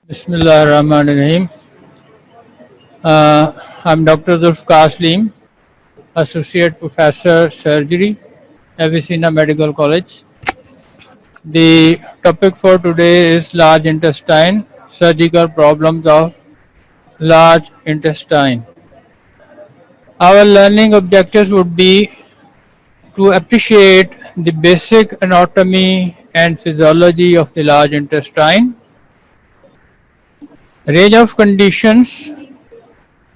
Bismillah ar-Rahman ar-Rahim. I'm Dr. Zulfikar Aslim, Associate Professor Surgery, Avicenna Medical College. The topic for today is large intestine, surgical problems of large intestine. Our learning objectives would be to appreciate the basic anatomy and physiology of the large intestine, range of conditions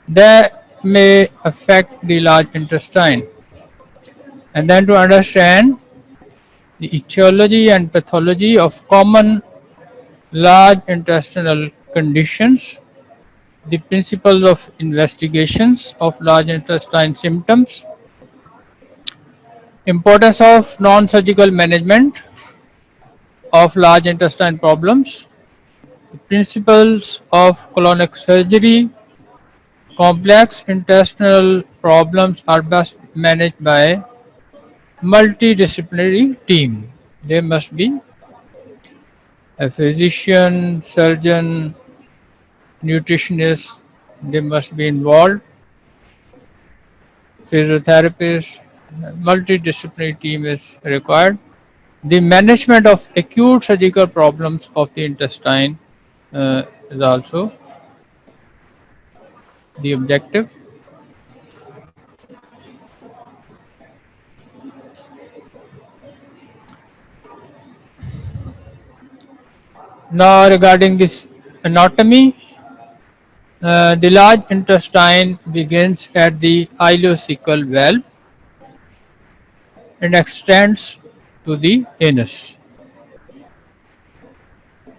that may affect the large intestine, and then to understand the etiology and pathology of common large intestinal conditions, the principles of investigations of large intestine symptoms, importance of non-surgical management of large intestine problems, the principles of colonic surgery. Complex intestinal problems are best managed by multidisciplinary team. There must be a physician, surgeon, nutritionist, they must be involved, physiotherapist, multidisciplinary team is required. The management of acute surgical problems of the intestine is also the objective. Now regarding this anatomy, the large intestine begins at the ileocecal valve and extends to the anus.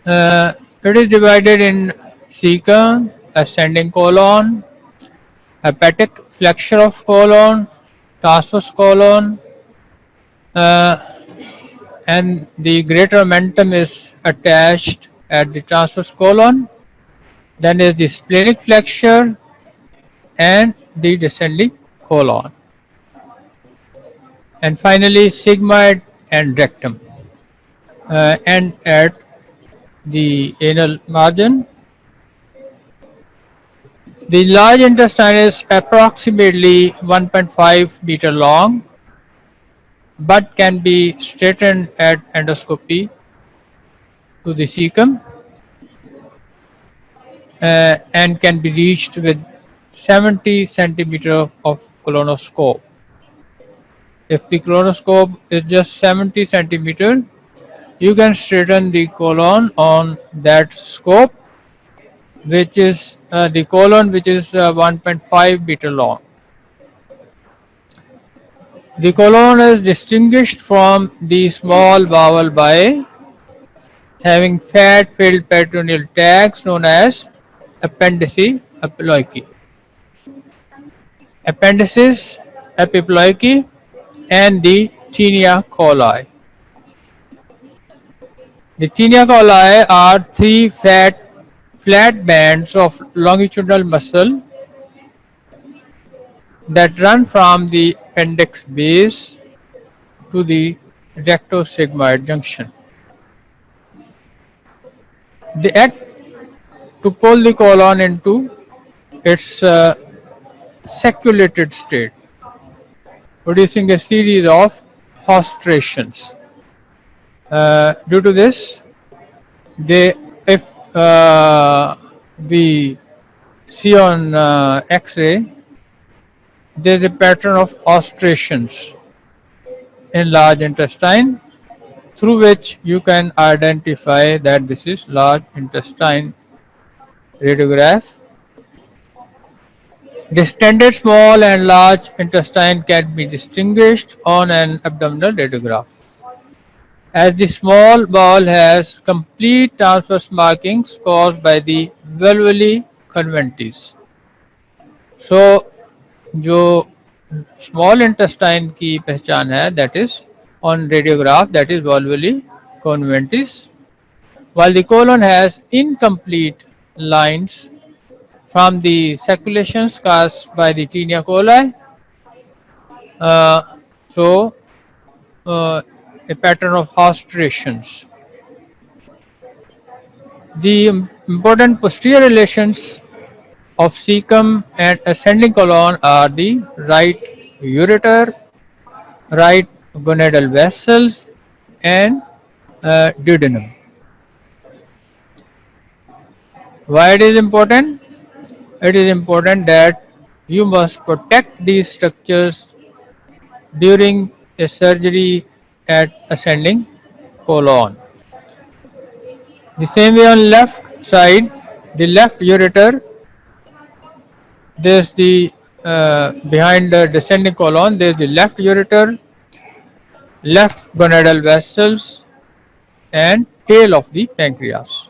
Uh, it is divided in cecum, ascending colon, hepatic flexure of colon, transverse colon, uh, and the greater omentum is attached at the transverse colon. Then is the splenic flexure and the descending colon. And finally, sigmoid and rectum. And at the anal margin, the large intestine is approximately 1.5 meter long but can be straightened at endoscopy to the cecum and can be reached with 70 centimeter of colonoscope. If the colonoscope is just 70 centimeter, you can straighten the colon on that scope, which is the colon which is 1.5 meter long. The colon is distinguished from the small bowel by having fat-filled peritoneal tracts known as appendici epiploiky. Appendices epiploiky and the tinea coli. The tinea coli are three flat bands of longitudinal muscle that run from the appendix base to the rectosigmoid junction. They act to pull the colon into its sacculated state, producing a series of hostrations. Due to this, they, if we see on X-ray, there is a pattern of hostrations in large intestine through which you can identify that this is large intestine radiograph. Distended small and large intestine can be distinguished on an abdominal radiograph. As the small bowel has complete transverse markings caused by the valvulae conventis. So जो small intestine की पहचान है, that is on radiograph, that is valvulae conventis, while the colon has incomplete lines from the circulations caused by the tinea coli. Uh, so a pattern of hostrations. The important posterior relations of cecum and ascending colon are the right ureter, right gonadal vessels, and duodenum. Why it is important? It is important that you must protect these structures during a surgery at ascending colon. The same way on left side, the left ureter, there's the behind the descending colon, there's the left ureter, left gonadal vessels, and tail of the pancreas.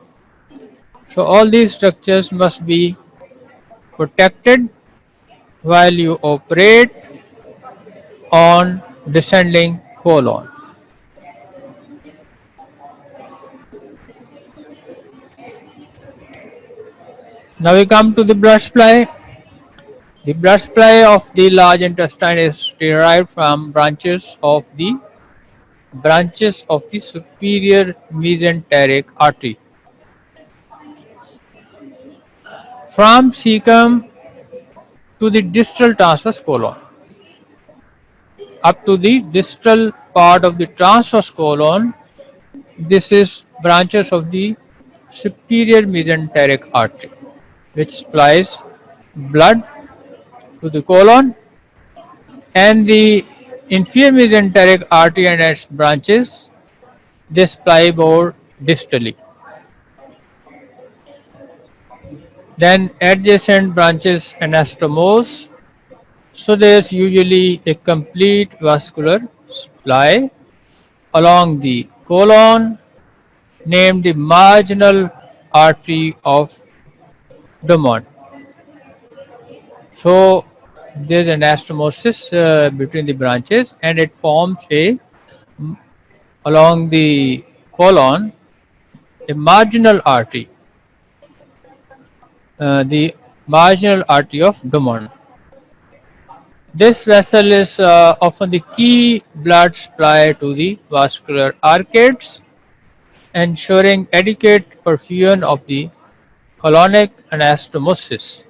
So all these structures must be protected while you operate on descending colon. Now we come to the blood supply. The blood supply of the large intestine is derived from branches of the superior mesenteric artery. From cecum to the distal transverse colon. Up to the distal part of the transverse colon, this is branches of the superior mesenteric artery, which supplies blood to the colon, and the inferior mesenteric artery and its branches, they supply more distally. Then adjacent branches anastomose. So there's usually a complete vascular supply along the colon, named the marginal artery of Dumont. So there's anastomosis between the branches, and it forms along the colon a marginal artery, the marginal artery of Dumont. This vessel is often the key blood supply to the vascular arcades, ensuring adequate perfusion of the colonic anastomosis.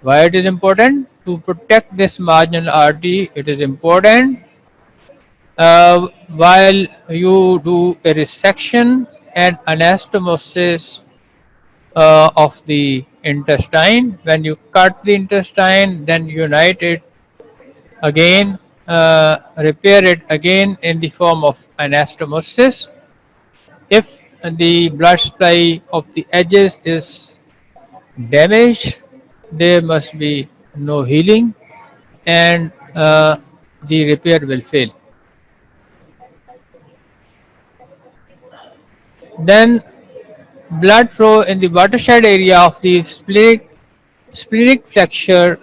Why it is important? To protect this marginal artery, it is important while you do a resection and anastomosis of the intestine. When you cut the intestine, then unite it again, repair it again in the form of anastomosis. If the blood supply of the edges is damaged, there must be no healing, and the repair will fail. Then blood flow in the watershed area of the splenic flexure,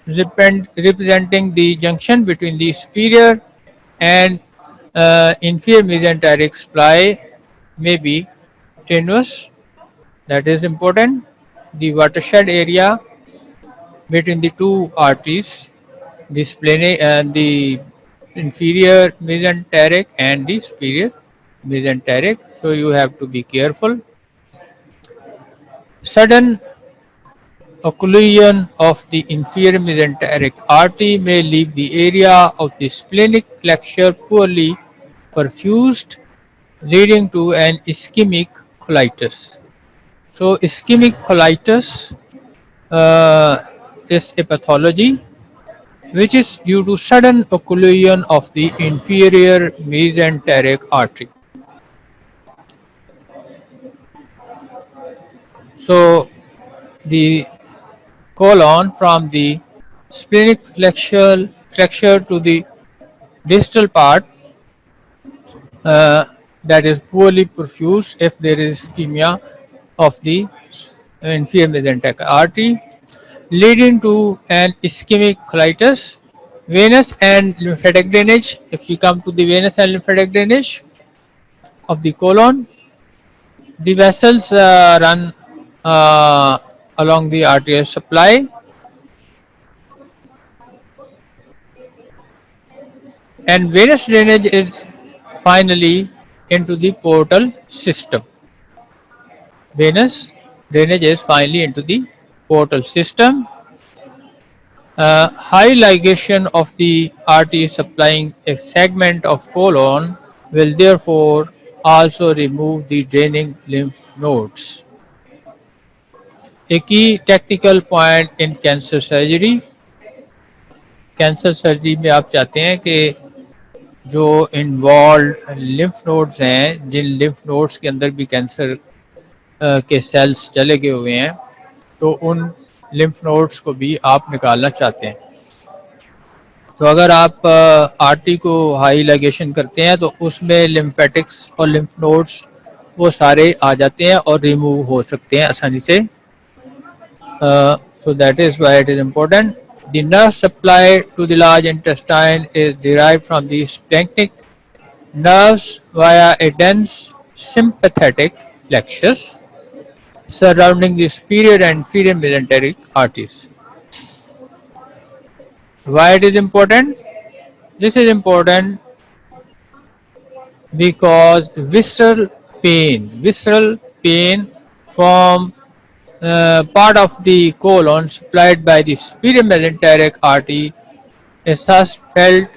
representing the junction between the superior and inferior mesenteric supply, may be tenuous. That is important. The watershed area between the two arteries, the splenic and the inferior mesenteric and the superior mesenteric. So you have to be careful. Sudden occlusion of the inferior mesenteric artery may leave the area of the splenic flexure poorly perfused, leading to an ischemic colitis. So ischemic colitis is a pathology which is due to sudden occlusion of the inferior mesenteric artery. So the colon from the splenic flexure to the distal part, that is poorly perfused if there is ischemia of the inferior mesenteric artery, leading to an ischemic colitis. Venous and lymphatic drainage. If you come to the venous and lymphatic drainage of the colon, the vessels run along the arterial supply, and venous drainage is finally into the portal system. Venous drainages finally into the portal system. High ligation of the artery supplying a segment of colon will therefore also remove the draining lymph nodes. A key technical point in cancer surgery. Cancer surgery में आप चाहते हैं कि जो involve lymph nodes हैं, जिन lymph nodes के अंदर भी कैंसर के सेल्स चले गए हुए हैं, तो उन लिम्फ नोड्स को भी आप निकालना चाहते हैं। तो अगर आप आरटी को हाई लाइगेशन करते हैं तो उसमें लिम्फेटिक्स और लिम्फ नोड्स वो सारे आ जाते हैं और रिमूव हो सकते हैं आसानी से। So that is why it is important. The nerve supply to the large intestine is derived from the splanchnic nerves via a dense sympathetic plexus surrounding the superior and inferior mesenteric arteries. Why it is important? This is important because visceral pain from part of the colon supplied by the superior mesenteric artery is thus felt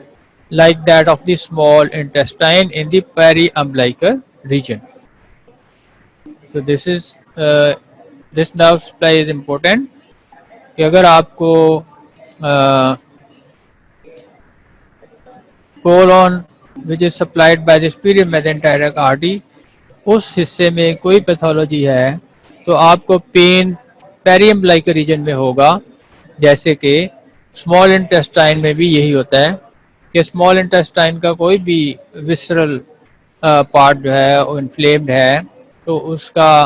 like that of the small intestine in the periumbilical region. So this nerve supply is important कि अगर आपको colon which is supplied by the superior mesenteric artery उस हिस्से में कोई pathology है तो आपको पेन पेरियम्बलाइकल रीजन में होगा, जैसे कि स्मॉल इंटेस्टाइन में भी यही होता है कि स्मॉल इंटेस्टाइन का कोई भी विसरल पार्ट जो है वो इन्फ्लेम्ड है तो उसका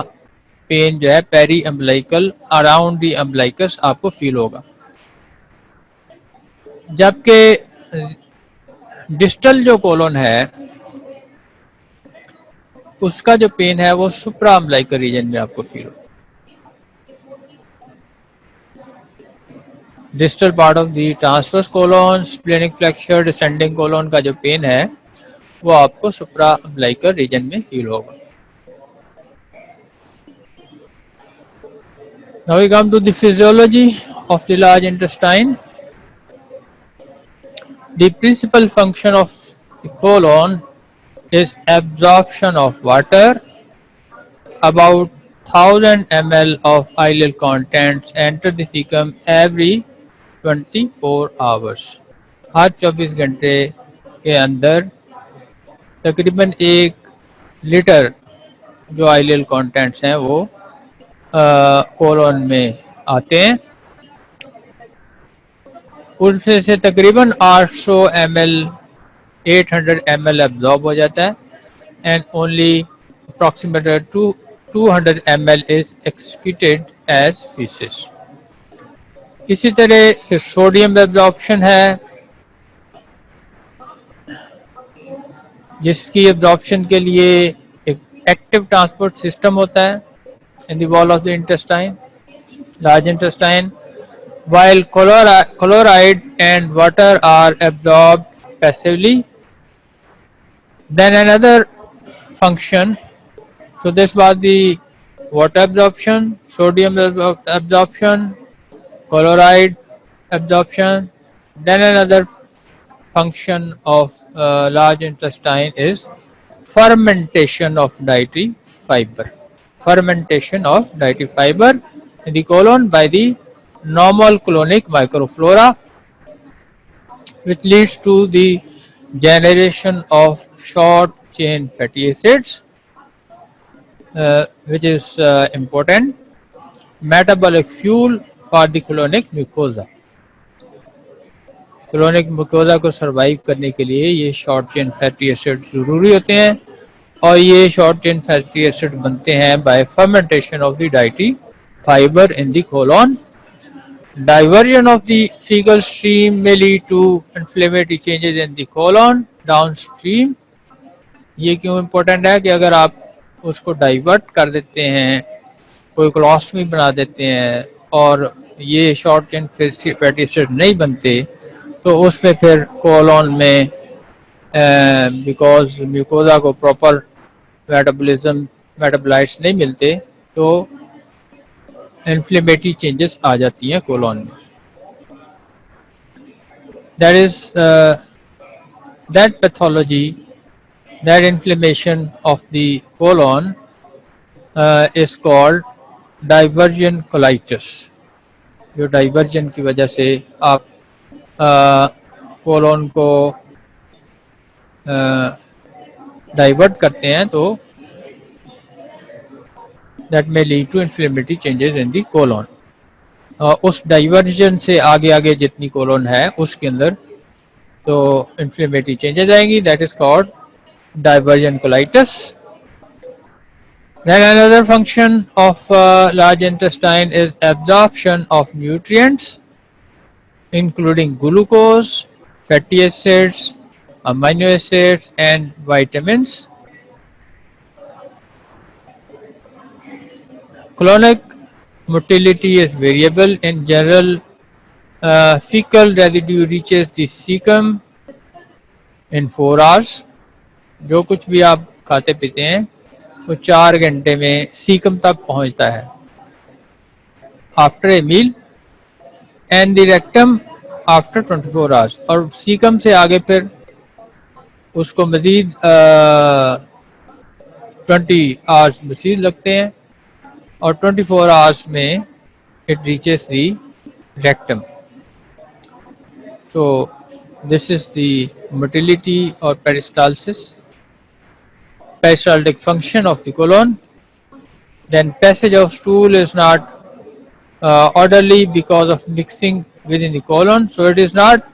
पेन जो है periumbilical around the umbilicus आपको फील होगा, जबकि डिस्टल जो कोलन है उसका जो पेन है वो सुप्रा अम्बलाइकल रीजन में आपको फील होगा। Distal part of the transverse colon, splenic flexor, descending colon का जो पेन है वो आपको सुप्रा अम्बलाइकल रीजन में फील होगा। Now we come to the physiology of the large intestine. The principal function of the colon is absorption of water. About 1000 ml of ileal contents enter the cecum every 24 hours. हर 24 घंटे के अंदर तकरीबन 1 litre जो आइलियल contents हैं वो colon में आते हैं। उनसे से तकरीबन 800 ml 800 ml एब्जॉर्ब हो जाता है and only approximate 200 ml is excreted as faeces. इसी तरह सोडियम एब्जॉर्प्शन है जिसकी एब्जॉर्प्शन के लिए एक एक्टिव ट्रांसपोर्ट सिस्टम होता है in the wall of the intestine, large intestine, while chloride and water are absorbed passively. Then another function, so this was the water absorption, sodium absorption, chloride absorption. Then another function of large intestine is fermentation of dietary fiber. Fermentation of dietary fiber in the colon by the normal colonic microflora, which leads to the generation of short chain fatty acids, which is important metabolic fuel for the colonic mucosa. colonic mucosa को survive करने के लिए ये short chain fatty acid ज़रूरी होते हैं और ये शॉर्ट चेन फैटी एसिड बनते हैं bye fermentation of the dietary fibre in the colon. Diversion of the faecal stream may lead to inflammatory changes in the colon downstream। ये क्यों important है कि अगर आप उसको डाइवर्ट कर देते हैं, कोई कोलोस्टमी बना देते हैं और ये शॉर्ट चेन फैटी एसिड नहीं बनते तो उसमें फिर कोलन में बिकॉज म्यूकोजा को प्रॉपर मेटाबॉलिज्म मेटाबोलाइट्स नहीं मिलते तो इन्फ्लेमेटरी चेंजेस आ जाती हैं कोलोन में. That is that pathology, that inflammation of the colon is called diversion colitis. जो डाइवर्जन की वजह से आप कोलोन को डाइवर्ट करते हैं तो दैट में lead to inflammatory changes in the colon. उस डाइवर्जन से आगे आगे जितनी कोलोन है उसके अंदर तो इन्फ्लेमेटरी चेंजेस आएंगी. That is called diversion colitis. Then another function of large intestine is absorption of nutrients including glucose, fatty acids, amino acids and vitamins. Colonic motility is variable. In general, fecal residue reaches the cecum in 4 hours. जो कुछ भी आप खाते पीते हैं वो 4 घंटे में सीकम तक पहुंचता है after a meal, and the rectum after 24 hours. और सीकम से आगे फिर उसको मजीद 20 आवर्स मजीद लगते हैं और 24 आवर्स में इट रीचेस द रेक्टम. तो दिस इज द मोटिलिटी और peristalsis, peristaltic function of the colon. Then passage of stool is not orderly because of mixing within the colon, so it is not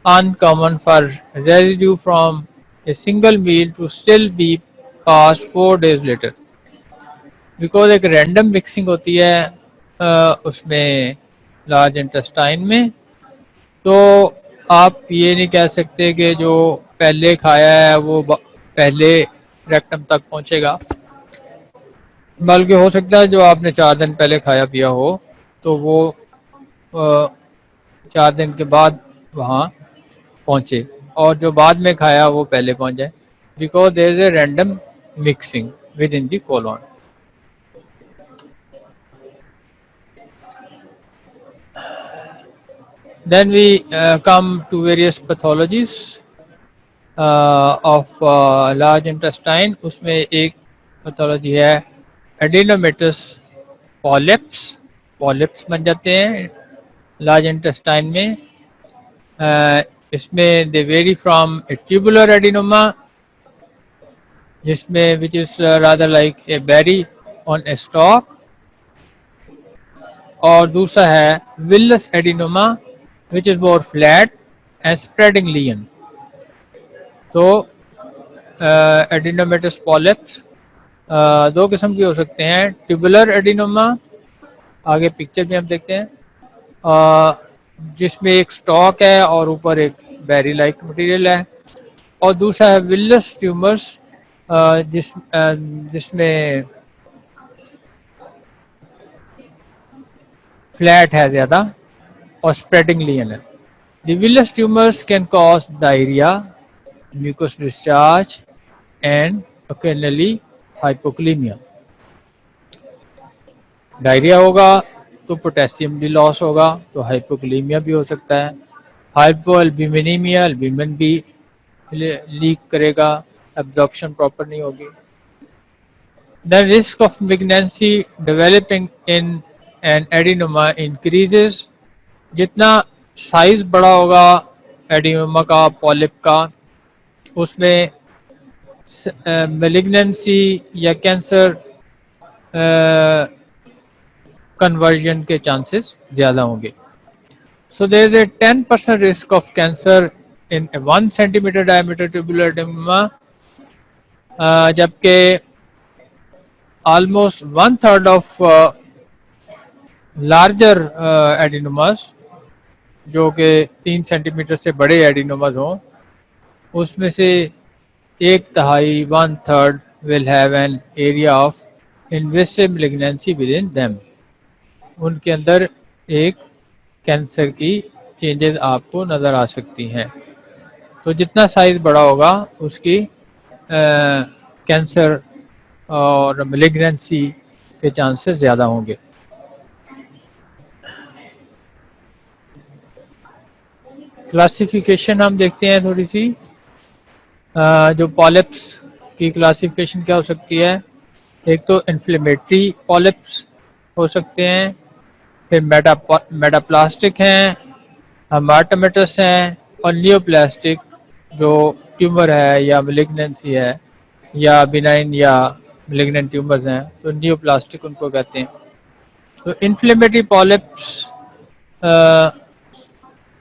uncommon for residue from a single meal to still be passed 4 days later. Because एक random mixing होती है उसमें large intestine में, तो आप ये नहीं कह सकते कि जो पहले खाया है वो पहले रेक्टम तक पहुंचेगा, बल्कि हो सकता है जो आपने 4 दिन पहले खाया पिया हो तो वो 4 दिन के बाद वहाँ पहुँचे और जो बाद में खाया वो पहले पहुँच जाए. Because there is a random mixing within the colon. Then we come to various pathologies of large intestine. उसमें एक पैथोलॉजी है एडिनोमेटस पॉलिप्स. पॉलिप्स बन जाते हैं लार्ज इंटेस्टाइन में. इसमें they vary from a tubular adenoma जिसमें which is rather like a berry on a stalk, और दूसरा है villous adenoma which is more flat and spreading lesion. तो एडिनोमेटस पॉलिप्स 2 किस्म के हो सकते हैं. ट्यूबुलर एडिनोमा, आगे पिक्चर में हम देखते हैं, जिसमें एक स्टॉक है और ऊपर एक बेरी लाइक मटेरियल है, और दूसरा है विलस ट्यूमर्स जिसमें फ्लैट है ज़्यादा और स्प्रेडिंग लियन है. The villus tumors can cause diarrhea, mucus discharge and occasionally hypokalemia. Diarrhoea होगा तो पोटेशियम भी लॉस होगा तो हाइपोकलीमिया भी हो सकता है. हाइपोअल्ब्यूमिनीमिया, एल्ब्यूमिन भी लीक करेगा, एब्जॉर्प्शन प्रॉपर नहीं होगी. The risk of malignancy developing in an adenoma increases. जितना साइज बड़ा होगा एडिनोमा का, पॉलिप का, उसमें मैलिग्नेंसी या कैंसर कन्वर्जन के चांसेस ज़्यादा होंगे. So there is a 10% risk of cancer in 1 centimetre diameter tubular adenoma, जबकि almost 1/3 of larger adenomas जो कि 3 सेंटीमीटर से बड़े एडिनोमास हों उसमें से 1/3 1/3 will have an area of invasive malignancy within them. उनके अंदर एक कैंसर की चेंजेस आपको नज़र आ सकती हैं. तो जितना साइज़ बड़ा होगा उसकी कैंसर और मेलिग्नेंसी के चांसेस ज़्यादा होंगे। क्लासिफिकेशन हम देखते हैं थोड़ी सी। जो पॉलिप्स की क्लासिफिकेशन क्या हो सकती है, एक तो इन्फ्लेमेटरी पॉलिप्स हो सकते हैं, फिर मेटाप्लास्टिक हैं, हमाटोमेटस हैं, और नियोप्लास्टिक जो ट्यूमर है या मेलिग्नेंसी है या बिनाइन या मेलिग्नेंट ट्यूमर्स हैं तो नियोप्लास्टिक उनको कहते हैं। तो इन्फ्लेमेटरी पॉलिप्स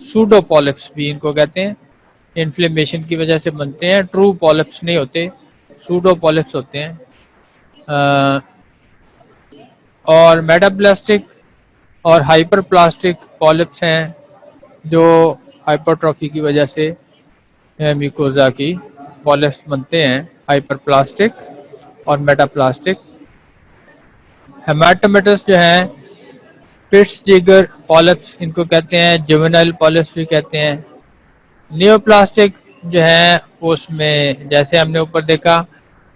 सूडो पॉलिप्स भी इनको कहते हैं, इन्फ्लेमेशन की वजह से बनते हैं, ट्रू पॉलिप्स नहीं होते, सूडो पॉलिप्स होते हैं। और मेटाप्लास्टिक और हाइपरप्लास्टिक पॉलिप्स हैं जो हाइपरट्रॉफी की वजह से म्यूकोजा की पॉलिप्स बनते हैं, हाइपरप्लास्टिक और मेटाप्लास्टिक। हेमाटोमेटस जो है पिट्स जिगर पॉलिप्स इनको कहते हैं, जुवेनाइल पॉलिप्स भी कहते हैं। नियोप्लास्टिक जो है उसमें जैसे हमने ऊपर देखा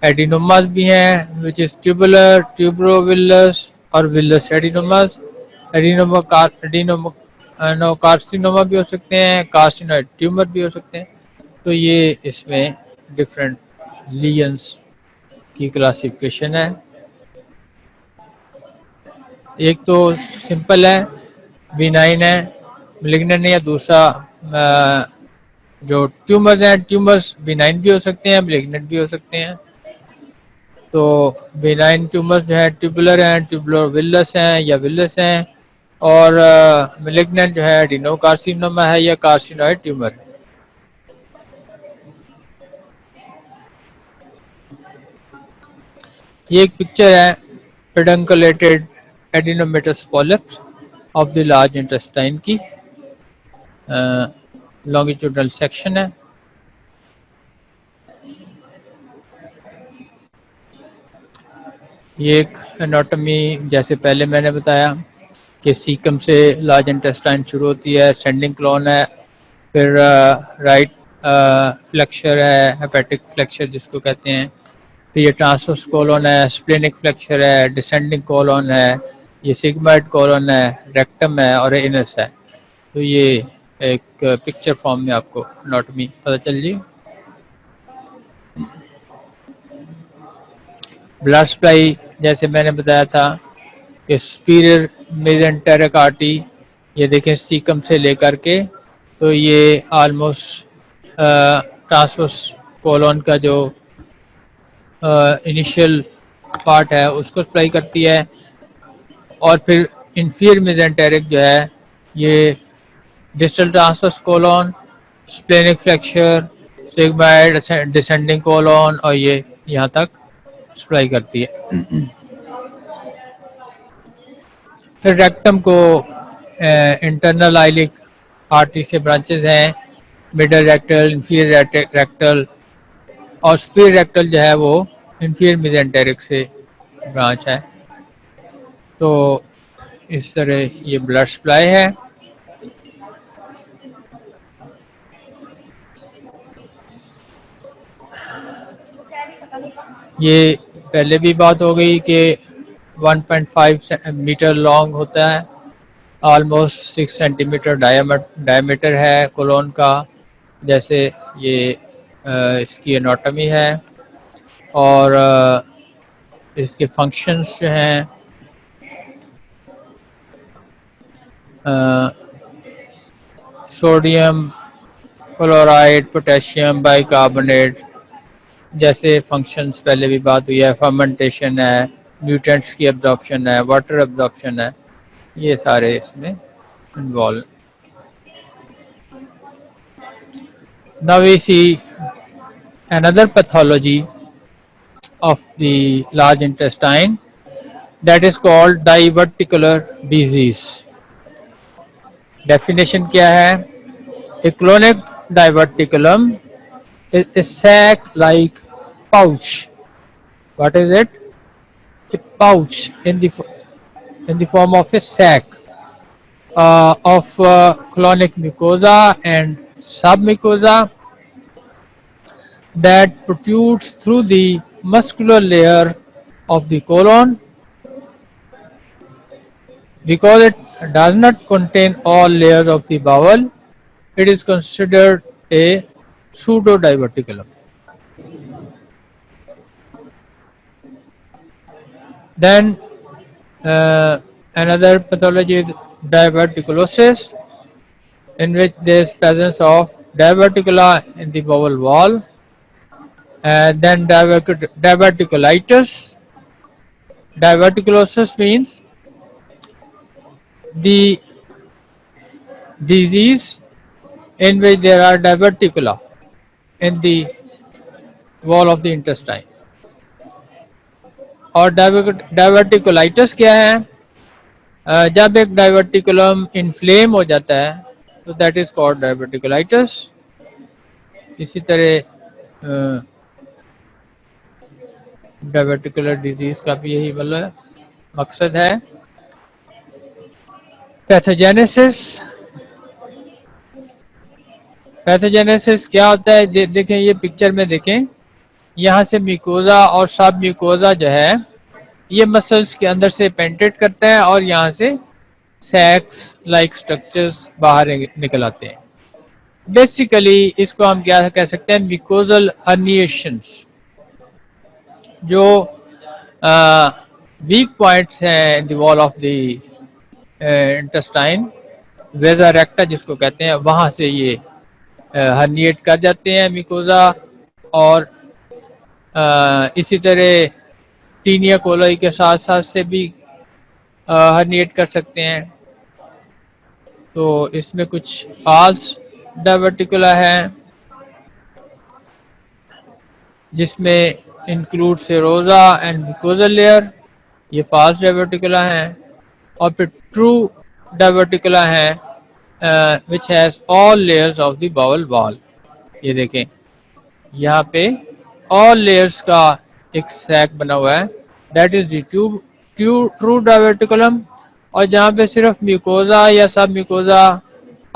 एडिनोमास भी हैं विच इज ट्यूबुलर, ट्यूब्रोविलस और विलस एडिनोमास। कार्सिनोमा भी हो सकते हैं, कार्सिनोइड ट्यूमर भी हो सकते हैं। तो ये इसमें डिफरेंट लीजन्स की क्लासिफिकेशन है। एक तो सिंपल है, बिनाइन है, मेलिग्नेंट है, या दूसरा जो ट्यूमर्स हैं, ट्यूमर्स बिनाइन भी हो सकते हैं, मेलिग्नेंट भी हो सकते हैं। तो बिनाइन ट्यूमर्स जो है ट्यूबुलर हैं, ट्यूबुलर विलस हैं या विलस हैं, और मेलिग्नेंट जो है एडिनोकार्सिनोमा है या कार्सिनोइड ट्यूमर है। ये एक पिक्चर है pedunculated adenomatous polyps of the large intestine की, लॉन्गिट्यूडनल सेक्शन है। ये एक एनाटॉमी जैसे पहले मैंने बताया कि सीकम से लार्ज इंटेस्टाइन शुरू होती है, सेंडिंग क्लोन है, फिर राइट फ्लेक्चर है, हेपेटिक फ्लेक्चर जिसको कहते हैं, फिर ये ट्रांसवर्स कोलन है, स्प्लेनिक फ्लेक्चर है, डिसेंडिंग कोलन है, ये सिग्माइड कोलन है, रेक्टम है और इनस है। तो ये एक पिक्चर फॉर्म में आपको एनाटॉमी पता चल जी। ब्लड सप्लाई जैसे मैंने बताया था कि सुपीरियर मेसेंटेरिक आर्टरी, ये देखें सीकम से लेकर के, तो ये ऑलमोस्ट ट्रांसवर्स कोलन का जो इनिशियल पार्ट है उसको सप्लाई करती है। और फिर इंफीरियर मेसेंटेरिक जो है ये distal transverse colon, splenic flexure, sigmoid descending colon, और ये यहाँ तक सप्लाई करती है। फिर रेक्टम को इंटरनल आइलिक आर्टरी से ब्रांचेस हैं, मिडल रेक्टल, इंफीरियर रेक्टल, और सुपीरियर रेक्टल जो है वो इंफीरियर मेसेंटेरिक से ब्रांच है। तो इस तरह ये ब्लड सप्लाई है। ये पहले भी बात हो गई कि 1.5 मीटर लॉन्ग होता है, ऑलमोस्ट 6 सेंटीमीटर डायमीटर है कोलोन का। जैसे ये इसकी एनाटॉमी है, और इसके फंक्शंस जो हैं सोडियम क्लोराइड, पोटेशियम बाइकार्बोनेट जैसे फंक्शंस पहले भी बात हुई है, फर्मेंटेशन है, न्यूट्रिएंट्स की एब्जॉर्प्शन है, वाटर एब्जॉर्प्शन है, ये सारे इसमें involve. Now we see another pathology of the large intestine that is called diverticular disease. Definition क्या है? A chronic diverticulum is a sac-like pouch. What is it? A pouch in the form of a sac of colonic mucosa and submucosa that protrudes through the muscular layer of the colon Because it does not contain all layers of the bowel, it is considered a pseudo-diverticulum. Then another pathology is diverticulosis, in which there is presence of diverticula in the bowel wall. And then diverticulitis. Diverticulosis means the disease in which there are diverticula in the wall of the intestine. और diverticulitis क्या है? जब एक diverticulum inflame हो जाता है तो that is called diverticulitis. इसी तरह डाइवर्टिकुलर डिजीज का भी यही मतलब मकसद है. पैथोजेनेसिस. पैथोजेनेसिस क्या होता है? देखें ये पिक्चर में देखें, यहाँ से म्यूकोजा और सब म्यूकोजा जो है ये मसल्स के अंदर से पेंट्रेट करता है और यहाँ से सैक्स लाइक स्ट्रक्चर्स बाहर निकल आते हैं. बेसिकली इसको हम क्या कह सकते हैं? Mucosal herniations. जो वीक पॉइंट्स हैं in the wall of the intestine, vasa recta जिसको कहते हैं, वहाँ से ये हर्निएट कर जाते हैं म्यूकोजा. और इसी तरह टीनिया कोलाई के साथ साथ से भी हर्निएट कर सकते हैं. तो इसमें कुछ फाल्स डाइवर्टिकुला है जिसमें include serosa and mucosal layer, ये फाल्स डाइवर्टिकुला हैं. और फिर ट्रू डाइवर्टिकुला है which has all layers of the bowel wall. ये देखें यहाँ पे ऑल लेयर्स का एक सैक बना हुआ है, that is the true diverticulum. और जहाँ पे सिर्फ म्यूकोजा या सब म्यूकोजा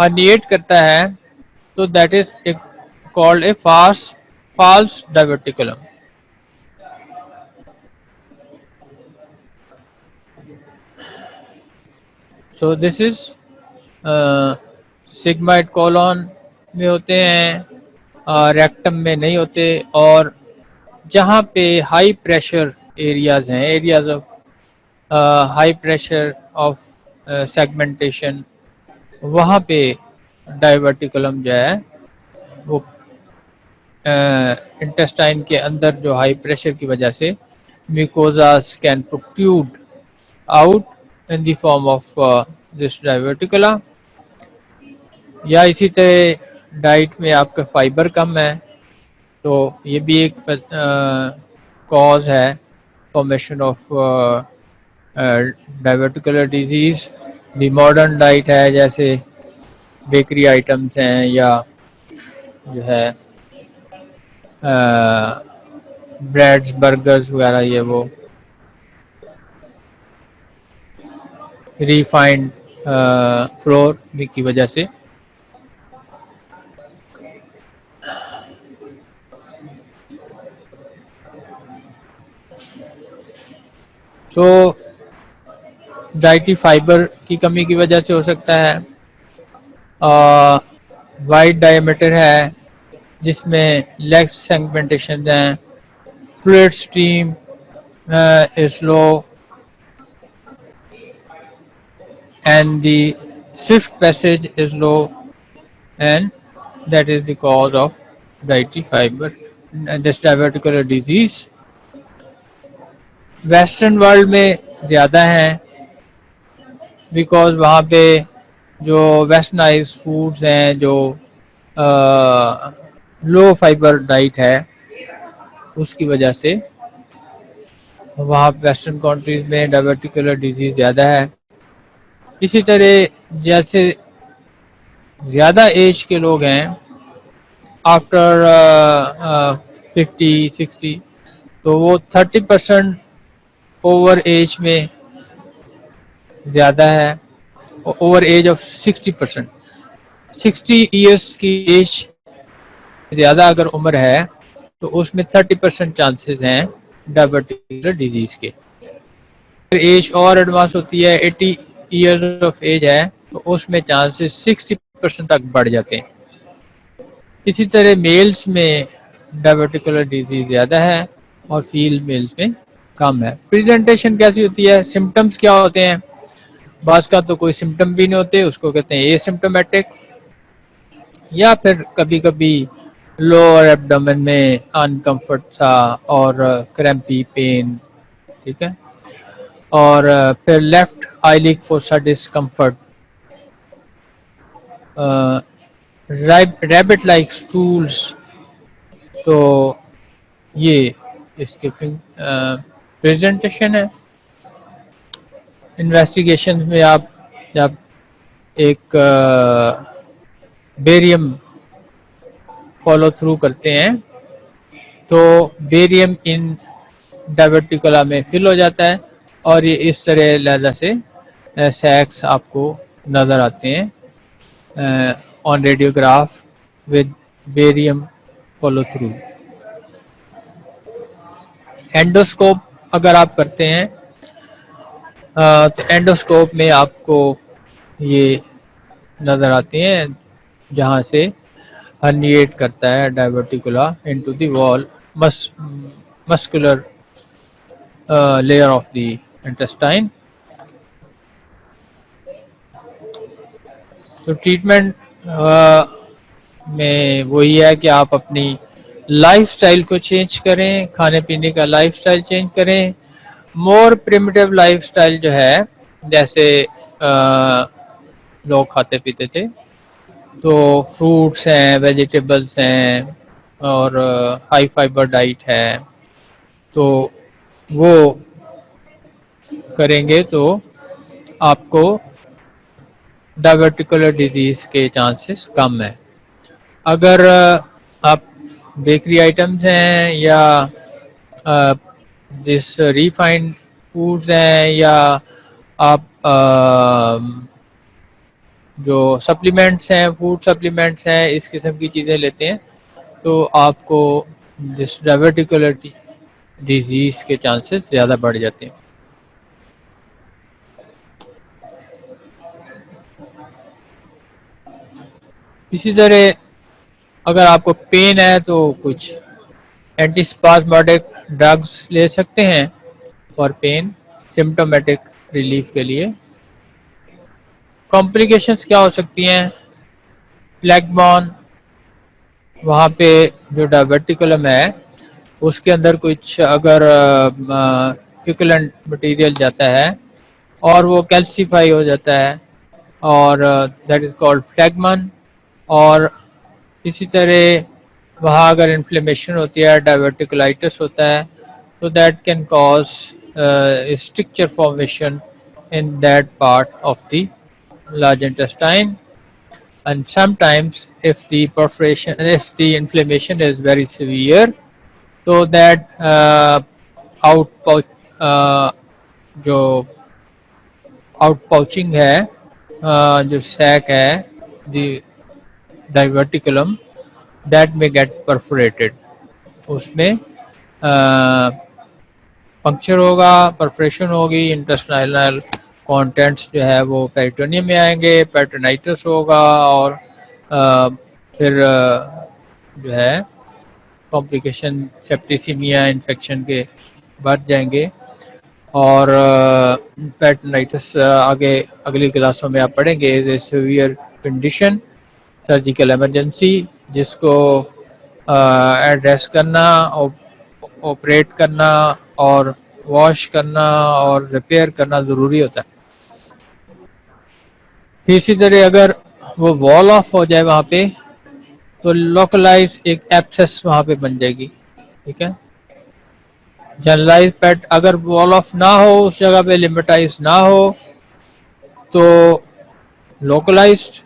हर्निएट करता है तो that is called A false diverticulum. So this is sigmoid colon में होते हैं, रेक्टम में नहीं होते. और जहाँ पे हाई प्रेशर एरियाज हैं, areas of high pressure of segmentation, वहाँ पे डाइवर्टिकुलम जो है वो इंटेस्टाइन के अंदर जो हाई प्रेशर की वजह से mucosa can protrude out in the form of this diverticula. या इसी तरह डाइट में आपका फाइबर कम है तो ये भी एक कॉज है formation of diverticular disease. The modern diet है, जैसे बेकरी आइटम्स हैं या जो है ब्रेड्स बर्गर्स वगैरह, ये वो रिफाइंड फ्लोर की वजह से. तो डाइटरी फाइबर की कमी की वजह से हो सकता है. वाइड डायमीटर है जिसमें लेग्स सेगमेंटेशन हैं. Fluid stream is low and the swift passage is low, and that is the cause of dietary fiber and this diverticular disease. Western world में ज़्यादा हैं बिकॉज वहाँ पे जो वेस्टर्नाइज फूड्स हैं, जो लो फाइबर डाइट है, उसकी वजह से वहाँ वेस्टर्न कंट्रीज़ में डायबिटिकुलर डिजीज़ ज़्यादा है. इसी तरह जैसे ज़्यादा एज के लोग हैं आफ्टर 50-60, तो वो 30% ओवर एज में ज़्यादा है. ओवर एज ऑफ 60%, 60 इयर्स की एज ज़्यादा अगर उम्र है तो उसमें 30% चांसेस हैं डायबिटिकुलर डिजीज़ के. एज और एडवांस होती है, 80 ईयर्स ऑफ एज है तो उसमें चांसेस 60% तक बढ़ जाते हैं। इसी तरह मेल्स में डायबिटिकुलर डिजीज ज़्यादा है और फीमेल्स में कम है। प्रेजेंटेशन कैसी होती है, सिम्टम्स क्या होते हैं? बास का तो कोई सिम्टम भी नहीं होते, उसको कहते हैं एसिम्टोमेटिक, या फिर कभी कभी लोअर एब्डोमेन में अनकंफर्ट सा और क्रैम्पी पेन, ठीक है। और फिर left eyelid fossa discomfort, rabbit like stools. तो ये इसके प्रेजेंटेशन है। इन्वेस्टिगेशन में आप जब एक बेरियम फॉलो थ्रू करते हैं तो बेरियम इन डायवर्टिकुला में फिल हो जाता है और ये इस तरह लहदा से सैक्स आपको नज़र आते हैं on radiograph with barium follow through. Endoscope अगर आप करते हैं तो एंडोस्कोप में आपको ये नज़र आती हैं जहाँ से हर्निएट करता है diverticula into the wall muscular layer of the intestine. तो ट्रीटमेंट में वही है कि आप अपनी लाइफस्टाइल को चेंज करें, खाने पीने का लाइफस्टाइल चेंज करें। मोर प्रिमिटिव लाइफस्टाइल जो है, जैसे लोग खाते पीते थे, तो फ्रूट्स हैं, वेजिटेबल्स हैं और हाई फाइबर डाइट है, तो वो करेंगे तो आपको डायबिटिकुलर डिजीज़ के चांसेस कम है। अगर आप बेकरी आइटम्स हैं या दिस रिफाइंड फूड्स हैं या आप जो सप्लीमेंट्स हैं, फूड सप्लीमेंट्स हैं, इस किस्म की चीज़ें लेते हैं तो आपको दिस डायबिटिकुलर डिजीज़ के चांसेस ज़्यादा बढ़ जाते हैं। इसी तरह अगर आपको पेन है तो कुछ एंटीस्पास्मोडिक ड्रग्स ले सकते हैं फॉर पेन, सिम्टोमेटिक रिलीफ के लिए। कॉम्प्लिकेशंस क्या हो सकती हैं? फ्लैगमॉन, वहाँ पे जो डायबिटिकुलम है उसके अंदर कुछ अगर क्विकुलेंट मटेरियल जाता है और वो कैल्सीफाई हो जाता है और दैट इज़ कॉल्ड फ्लैगमॉन। और इसी तरह वहाँ अगर इन्फ्लेमेशन होती है, डायवर्टिकुलाइटिस होता है, तो that can cause structure formation in that part of the large intestine, and sometimes if the inflammation is very severe, so that out pouch जो आउटपाउचिंग है, जो सैक है, द डाइवर्टिकुलम, दैट में गेट परफोरेटेड, उसमें puncture होगा, perforation होगी, intestinal contents जो है वो पेरिटोनियम में आएंगे, पेरिटोनाइटिस होगा और फिर जो है कॉम्प्लिकेशन सेप्टिसीमिया इन्फेक्शन के बढ़ जाएंगे। और पेरिटोनाइटिस आगे अगली क्लासों में आप पढ़ेंगे, is a severe condition, surgical emergency, जिसको एड्रेस करना, ऑपरेट करना और वॉश करना और रिपेयर करना ज़रूरी होता है। इसी तरह अगर वो वॉल ऑफ हो जाए वहाँ पे तो लोकलाइज एक एब्सेस वहाँ पे बन जाएगी, ठीक है। जनरलाइज पेट अगर वॉल ऑफ ना हो, उस जगह पे लिमिटाइज ना हो, तो लोकलाइज्ड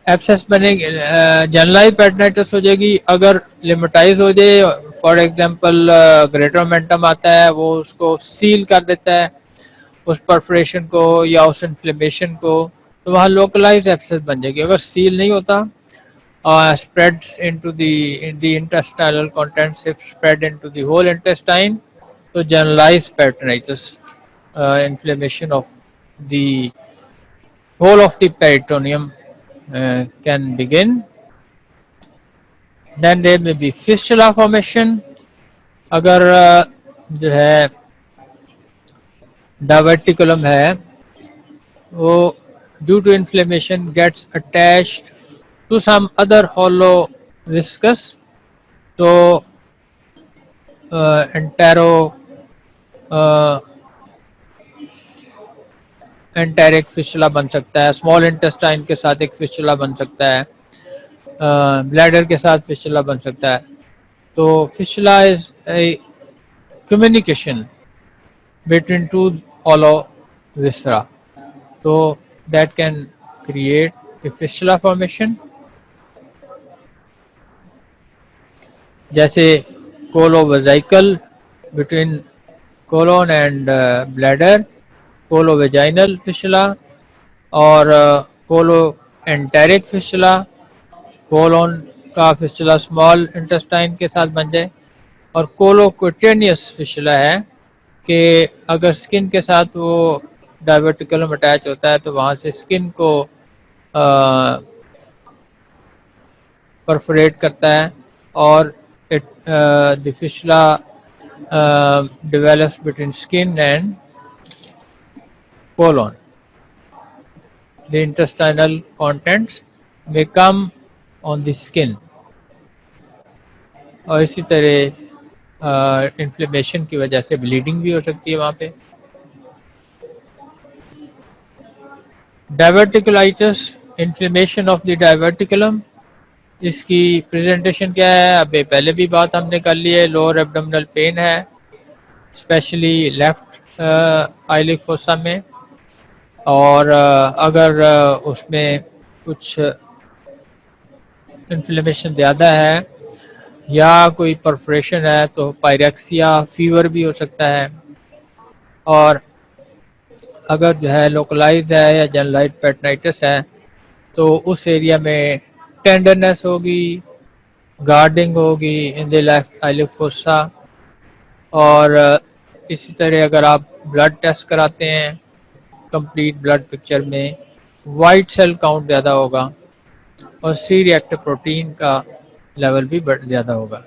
एब्सेस बनेगी, जनरलाइज पेटनाइटिस हो जाएगी। अगर लिमिटाइज हो जाए, फॉर एग्जांपल ग्रेटर मोमेंटम आता है, वो उसको सील कर देता है उस परफोरेशन को या उस इन्फ्लेमेशन को, तो वहाँ लोकलाइज एब्सेस बन जाएगी। अगर सील नहीं होता, spreads into the intestinal contents, if spread into the whole intestine, तो generalized peritonitis, inflammation of the whole of the peritoneum can begin. Then there may be fistula formation. अगर जो है diverticulum है वो due to inflammation gets attached to some other hollow viscus, तो enteric fistula बन सकता है, स्मॉल इंटेस्टाइन के साथ एक फिस्टुला बन सकता है, ब्लैडर के साथ फिस्टुला बन सकता है. तो fistula is a communication between two hollow viscera, so that can create a fistula formation. जैसे colovesical between colon and bladder, colovaginal fistula, और कोलो एंटेरिक फिस्टुला, कोलोन का फिस्टुला स्मॉल इंटेस्टाइन के साथ बन जाए. और कोलोक्यूटेनियस फिस्टुला है कि अगर स्किन के साथ वो डायवर्टिकुलम अटैच होता है तो वहाँ से स्किन को परफोरेट करता है और the fistula develops between skin and colon. The intestinal contents may come on the skin. और इसी तरह इन्फ्लेमेशन की वजह से ब्लीडिंग भी हो सकती है वहाँ पे. Diverticulitis, inflammation of the diverticulum. इसकी प्रेजेंटेशन क्या है, अभी पहले भी बात हमने कर ली है. लोअर एब्डोमिनल पेन है, स्पेशली लेफ्ट आइलिक फोसा में, और अगर उसमें कुछ इन्फ्लेमेशन ज़्यादा है या कोई परफोरेशन है तो पायरेक्सिया, फीवर भी हो सकता है. और अगर जो है लोकलाइज्ड है या जनरलाइज्ड पेटनाइटिस है तो उस एरिया में टेंडरनेस होगी, गार्डिंग होगी in the left iliac fossa. और इसी तरह अगर आप ब्लड टेस्ट कराते हैं कंप्लीट ब्लड पिक्चर में वाइट सेल काउंट ज़्यादा होगा और सी रिएक्टिव प्रोटीन का लेवल भी ज़्यादा होगा.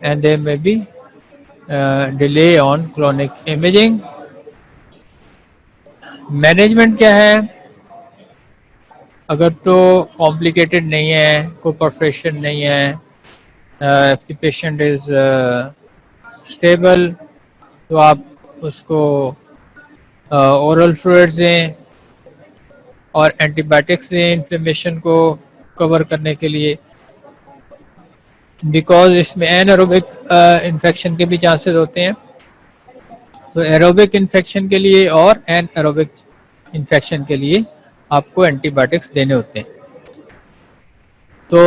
And there may be delay on chronic imaging. Management क्या है, अगर तो कॉम्प्लिकेटेड नहीं है, कोई परफोरेशन नहीं है, if the patient is stable, तो आप उसको ओरल फ्लूइड्स दें और एंटीबायोटिक्स दें इन्फ्लेमेशन को कवर करने के लिए, बिकॉज इसमें एनारोबिक इन्फेक्शन के भी चांसेस होते हैं. तो एरोबिक इन्फेक्शन के लिए और एनारोबिक इन्फेक्शन के लिए आपको एंटीबायोटिक्स देने होते हैं. तो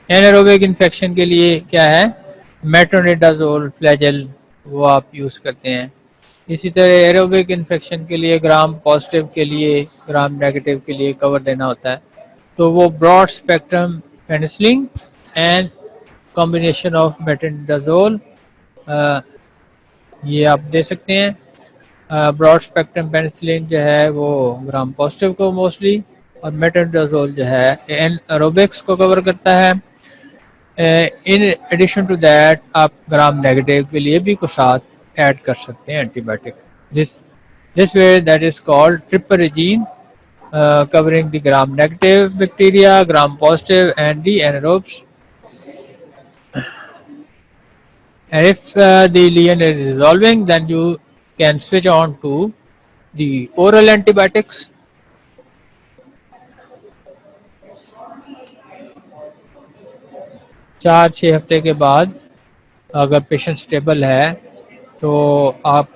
एनारोबिक इन्फेक्शन के लिए क्या है, मेट्रोनिडाजोल फ्लैजेल वो आप यूज़ करते हैं. इसी तरह एरोबिक इन्फेक्शन के लिए ग्राम पॉजिटिव के लिए, ग्राम नेगेटिव के लिए कवर देना होता है. तो वो broad spectrum penicillin and combination of metronidazole ये आप दे सकते हैं. ब्रॉड स्पेक्ट्रम पेनिसिलिन जो है वो ग्राम पॉजिटिव को मोस्टली, और मेट्रोनिडाजोल जो है एरोबिक्स को कवर करता है. इन एडिशन टू दैट आप ग्राम नेगेटिव के लिए भी कुछ साथ ऐड कर सकते हैं antibiotic. This way that is called triple regime covering the gram negative bacteria, gram positive and the anaerobes. And if the lesion is resolving, then you can switch on to the oral antibiotics. 4-6 हफ्ते के बाद अगर patient stable है तो आप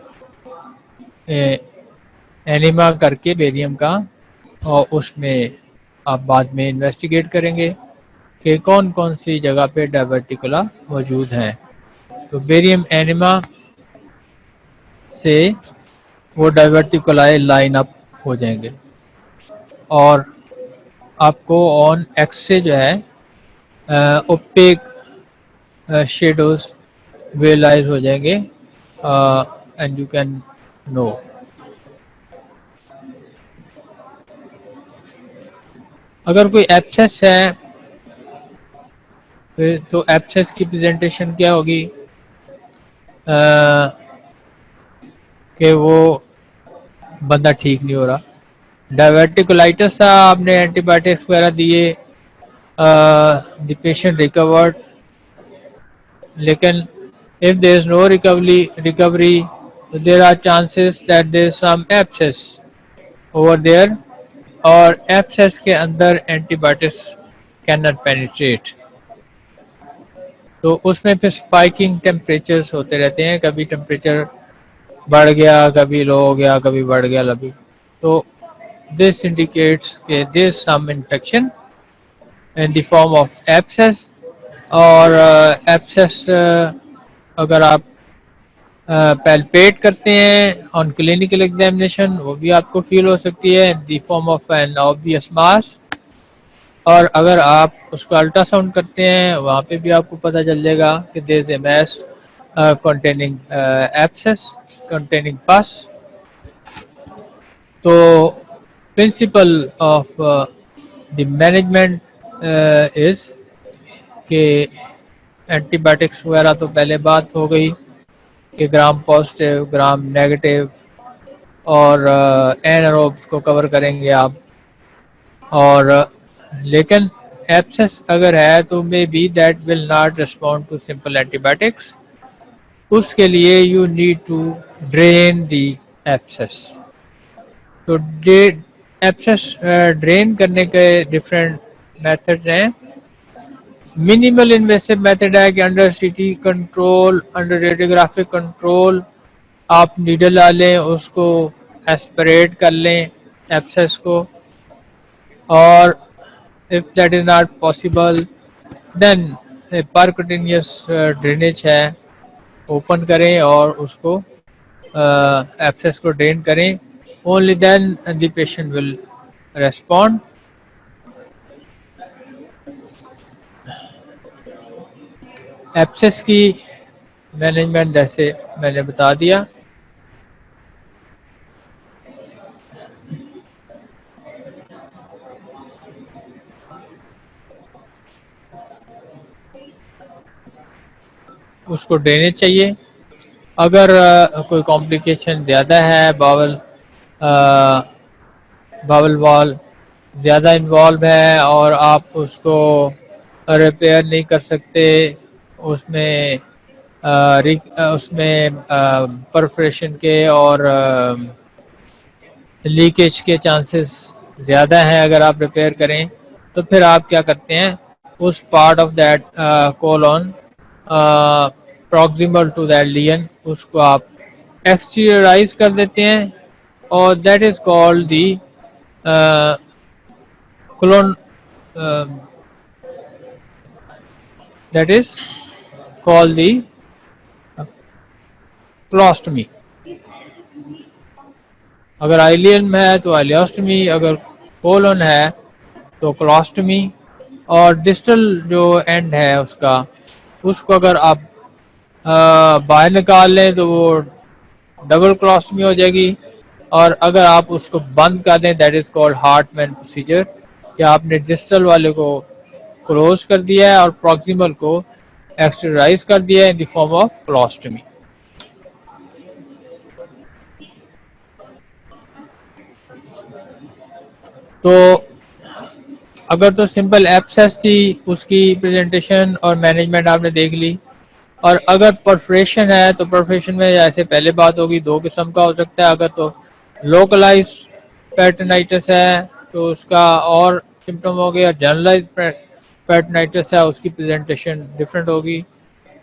enema करके barium का, और उसमें आप बाद में इन्वेस्टिगेट करेंगे कि कौन कौन सी जगह पे डायवर्टिकुला मौजूद हैं. तो बेरियम एनिमा से वो डायवर्टिकुलाए लाइन अप हो जाएंगे और आपको ऑन एक्स से जो है ओपेक शेडोज विजुअलाइज हो जाएंगे and you can know. अगर कोई एब्सेस है तो एब्सेस की प्रेजेंटेशन क्या होगी कि वो बंदा ठीक नहीं हो रहा. डायवर्टिकुलाइटिस था, आपने एंटीबायोटिक्स वगैरह दिए, द पेशेंट रिकवर्ड, लेकिन if there is no recovery, there are chances that there is some abscess over there, और abscess के अंदर antibiotics cannot penetrate. तो उसमें फिर स्पाइकिंग टेम्परेचर्स होते रहते हैं, कभी टेम्परेचर बढ़ गया, कभी लो हो गया, कभी बढ़ गया कभी. तो this indicates कि there is some infection in the form of abscess. और abscess अगर आप पैल्पेट करते हैं ऑन क्लिनिकल एग्जामिनेशन, वो भी आपको फील हो सकती है in the form of an obvious mass. और अगर आप उसको अल्ट्रासाउंड करते हैं, वहाँ पे भी आपको पता चल जाएगा कि there is a mass containing abscess, containing pus. तो principle of the management is कि एंटीबायोटिक्स वगैरह तो पहले बात हो गई कि ग्राम पॉजिटिव, ग्राम नेगेटिव और एनारोब्स को कवर करेंगे आप. और लेकिन एब्सेस अगर है तो may be that will not respond to simple antibiotics. उसके लिए you need to drain the abscess. तो एब्सेस ड्रेन करने के डिफरेंट मेथड्स हैं. मिनिमल इन्वेसिव मेथड है कि under CT control, under radiographic control आप नीडल डालें, उसको एस्पिरेट कर लें एब्सेस को. और if that is not possible then percutaneous drainage है, ओपन करें और उसको एब्सेस को ड्रेन करें. Only then the patient will respond. Abscess की मैनेजमेंट जैसे मैंने बता दिया. उसको ड्रेनेज चाहिए. अगर कोई कॉम्प्लिकेशन ज़्यादा है, बावल वॉल ज़्यादा इन्वॉल्व है और आप उसको रिपेयर नहीं कर सकते, उसमें उसमें परफोरेशन के और लीकेज के चांसेस ज़्यादा हैं. अगर आप रिपेयर करें तो फिर आप क्या करते हैं, उस part of that colon proximal to that lesion उसको आप एक्सटीरियराइज कर देते हैं, और that is called the colon, that is called the colostomy. अगर आइलियम है तो आइलियोस्टमी, अगर कोलन है तो क्लोस्टमी. और डिस्टल जो एंड है उसको अगर आप बाहर निकाल लें तो वो डबल क्लोस्टमी हो जाएगी. और अगर आप उसको बंद कर दें, that is called Hartmann procedure, कि आपने डिस्टल वाले को क्लोज कर दिया है और प्रॉक्सिमल को एक्सटरराइज कर दिया है इन द फॉर्म ऑफ क्लोस्टमी. तो अगर तो सिंपल एब्सेस थी, उसकी प्रेजेंटेशन और मैनेजमेंट आपने देख ली. और अगर परफोरेशन है तो परफोरेशन में जैसे पहले बात होगी, दो किस्म का हो सकता है. अगर तो लोकलाइज पेरिटोनाइटिस है तो उसका और सिम्टम हो गया. जनरलाइज पेरिटोनाइटिस है, उसकी प्रेजेंटेशन डिफरेंट होगी.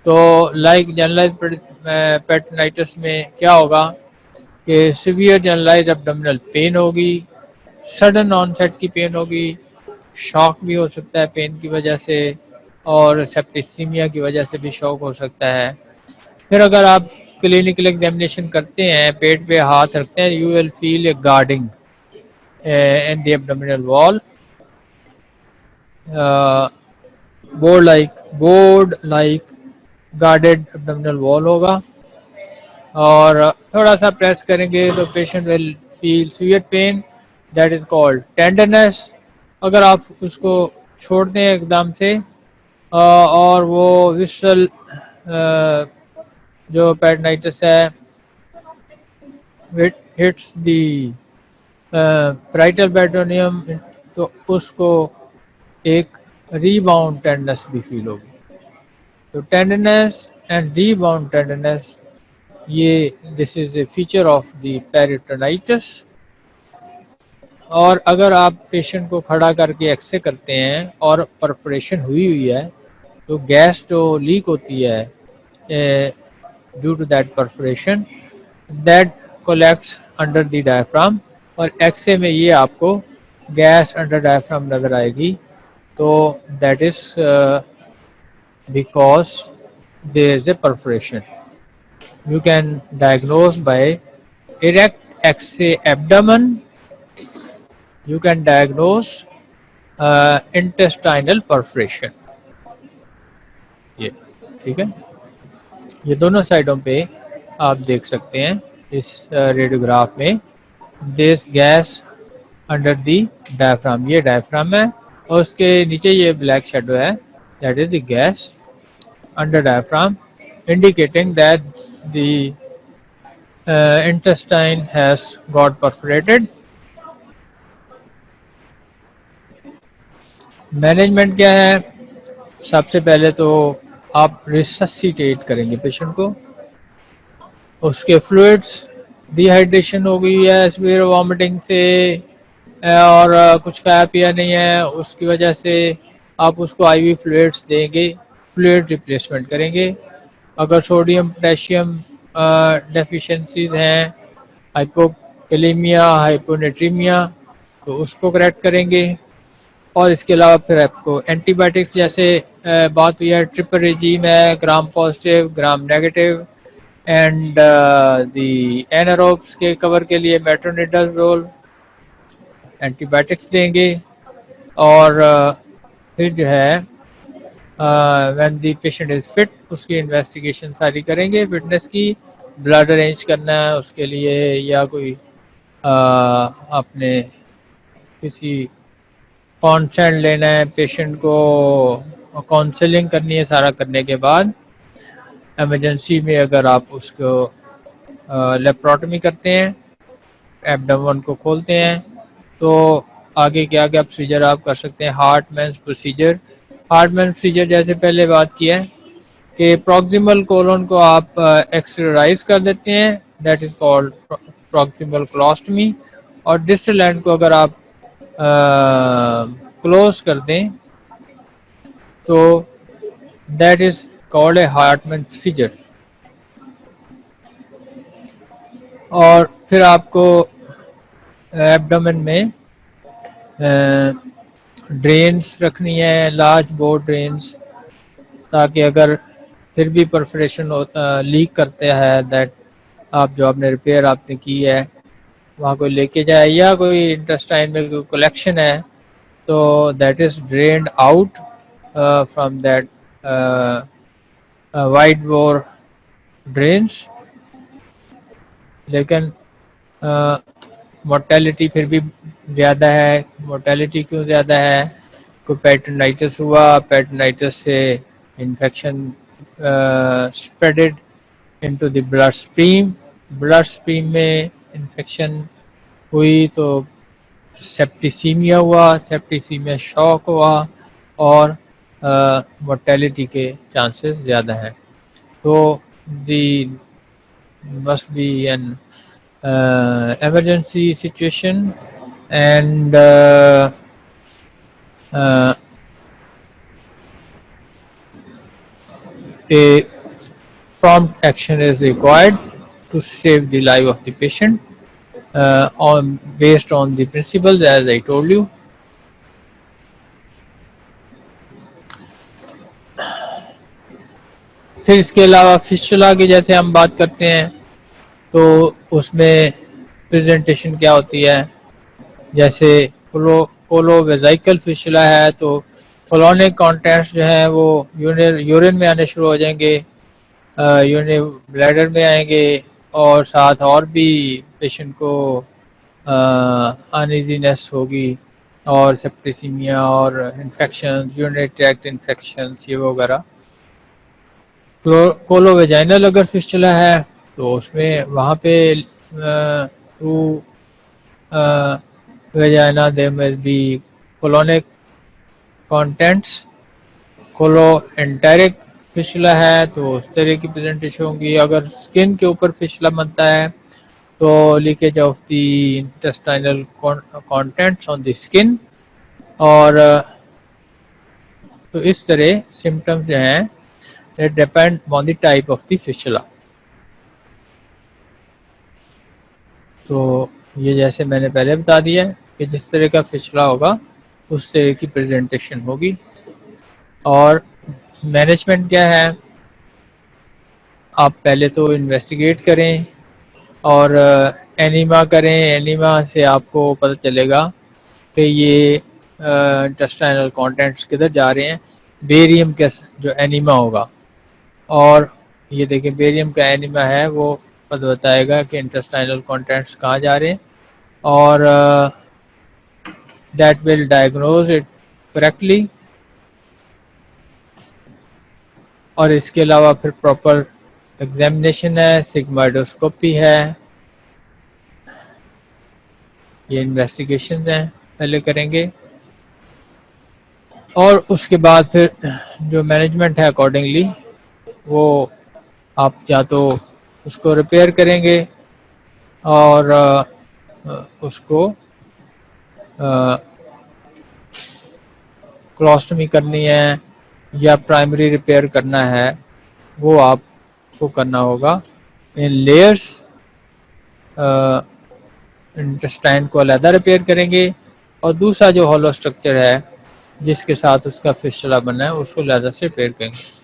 तो लाइक जनरलाइज पेरिटोनाइटिस में क्या होगा कि सीवियर जनरलाइज एब्डोमिनल पेन होगी, सडन ऑनसेट की पेन होगी, शॉक भी हो सकता है पेन की वजह से, और सेप्टिसीमिया की वजह से भी शॉक हो सकता है. फिर अगर आप क्लिनिकल एग्जामिनेशन करते हैं, पेट पे हाथ रखते हैं, you will feel a guarding in the abdominal wall. Board like guarded abdominal wall होगा. और थोड़ा सा प्रेस करेंगे तो patient will feel severe pain, that is called tenderness. अगर आप उसको छोड़ दें एकदम से और वो विशल जो पेरिटोनाइटिस है हिट्स दी पैराइटल पेरिटोनियम, तो उसको एक रीबाउंड टेंडनेस भी फील होगी। तो टेंडरनेस एंड रीबाउंड टेंडरनेस, ये this is a feature of the peritonitis. और अगर आप पेशेंट को खड़ा करके एक्सरे करते हैं और परफोरेशन हुई हुई है, तो गैस जो लीक होती है due to that perforation, that collects under the diaphragm, और एक्सरे में ये आपको गैस अंडर डायफ्राम नज़र आएगी। तो that is because there is a perforation. You can diagnose by erect X-ray abdomen. You can diagnose intestinal perforation. ये ठीक है, ये दोनों साइडों पे आप देख सकते हैं इस रेडियोग्राफ में। This gas under the diaphragm, ये डायफ्राम है और उसके नीचे ये ब्लैक शेडो है, that is the gas under diaphragm, indicating that the intestine has got perforated. Management क्या है? सबसे पहले तो आप रिससिटेट करेंगे पेशेंट को, उसके फ्लूइड्स, डिहाइड्रेशन हो गई है सीवियर वॉमिटिंग से और कुछ खाया पिया नहीं है, उसकी वजह से आप उसको आईवी फ्लूइड्स देंगे, फ्लूइड रिप्लेसमेंट करेंगे। अगर सोडियम पोटेशियम डेफिशिएंसीज हैं, हाइपोकैलेमिया, हाइपोनेट्रीमिया, तो उसको करेक्ट करेंगे। और इसके अलावा फिर आपको एंटीबायोटिक्स, जैसे बात हुई है ट्रिपल रेजीम है, ग्राम positive, gram negative and the anaerobes के कवर के लिए मेट्रोनिडाजोल एंटीबायोटिक्स देंगे। और फिर जो है when the patient is fit, उसकी इन्वेस्टिगेशन सारी करेंगे, फिटनेस की, ब्लड अरेंज करना है उसके लिए या कोई अपने किसी कॉन्सेंट लेना है, पेशेंट को काउंसलिंग करनी है। सारा करने के बाद इमरजेंसी में अगर आप उसको लेप्रोटमी करते हैं, एब्डोमेन को खोलते हैं, तो आगे क्या क्या प्रोसीजर आप कर सकते हैं। हार्टमैन्स प्रोसीजर, हार्टमैन प्रोसीजर जैसे पहले बात किया है कि प्रॉक्सिमल कोलन को आप एक्सटरराइज कर देते हैं, दैट इज कॉल्ड प्रॉक्सिमल क्लोस्टमी। और डिस्टल एंड को अगर आप क्लोज कर दें तो that is called a Hartmann procedure. और फिर आपको एब्डोमेन में ड्रेन्स रखनी है, लार्ज बोर ड्रेन्स, ताकि अगर फिर भी परफोरेशन होता लीक करते हैं, दैट आप जो आपने रिपेयर आपने की है वहाँ कोई लेके जाए, या कोई इंटेस्टाइन में कोई कलेक्शन है तो that is drained out from that wide bore drains. लेकिन मोर्टेलिटी फिर भी ज़्यादा है। मोर्टेलिटी क्यों ज़्यादा है? कोई पेरिटोनाइटिस हुआ, पेरिटोनाइटिस से infection spreaded into the blood stream, blood stream में इन्फेक्शन हुई तो सेप्टिसीमिया हुआ, सेप्टिसीमिया शॉक हुआ और मोर्टेलिटी के चांसेस ज़्यादा हैं। तो दी must be an emergency situation and a prompt action is required to save the life of the patient based on the principles as I told you. फिर इसके अलावा फिस्टुला की जैसे हम बात करते हैं तो उसमें प्रेजेंटेशन क्या होती है, जैसे कोलोवेजाइकल फिस्टुला है तो कोलोनिक कॉन्टेंट्स जो हैं वो यूरिन में आने शुरू हो जाएंगे, यूरिन ब्लैडर में आएंगे, और साथ और भी पेशेंट को अनइजीनेस होगी और सेप्टिसीमिया और इन्फेक्शन, यूरिनरी ट्रैक्ट इन्फेक्शंस ये वगैरह। कोलोवेजाइनल अगर फिस्टुला है तो उसमें वहाँ पे through vagina there must be colonic contents. Coloenteric fistula है तो उस तरह की प्रेजेंटेशन होगी। अगर स्किन के ऊपर फिस्टुला बनता है तो leakage of the intestinal contents on the skin. और तो इस तरह सिम्टम्स जो हैं that depend on the type of the fistula। तो ये जैसे मैंने पहले बता दिया कि जिस तरह का फिस्टुला होगा उस तरह की प्रेजेंटेशन होगी। और मैनेजमेंट क्या है, आप पहले तो इन्वेस्टिगेट करें और एनीमा करें। एनीमा से आपको पता चलेगा कि ये इंटेस्टाइनल कंटेंट्स किधर जा रहे हैं। बेरियम का जो एनीमा होगा, और ये देखिए बेरियम का एनीमा है वो पता बताएगा कि इंटेस्टाइनल कंटेंट्स कहाँ जा रहे हैं, और that will diagnose it correctly. और इसके अलावा फिर प्रॉपर एग्जामिनेशन है, सिग्माइडोस्कोपी है, ये इन्वेस्टिगेशन हैं पहले करेंगे। और उसके बाद फिर जो मैनेजमेंट है अकॉर्डिंगली वो आप या तो उसको रिपेयर करेंगे और उसको क्लोस्टमी करनी है या प्राइमरी रिपेयर करना है, वो आपको करना होगा इन लेयर्स। इंटेस्टाइन को अलग रिपेयर करेंगे और दूसरा जो हॉलो स्ट्रक्चर है जिसके साथ उसका फिस्टुला बना है उसको अलग से रिपेयर करेंगे।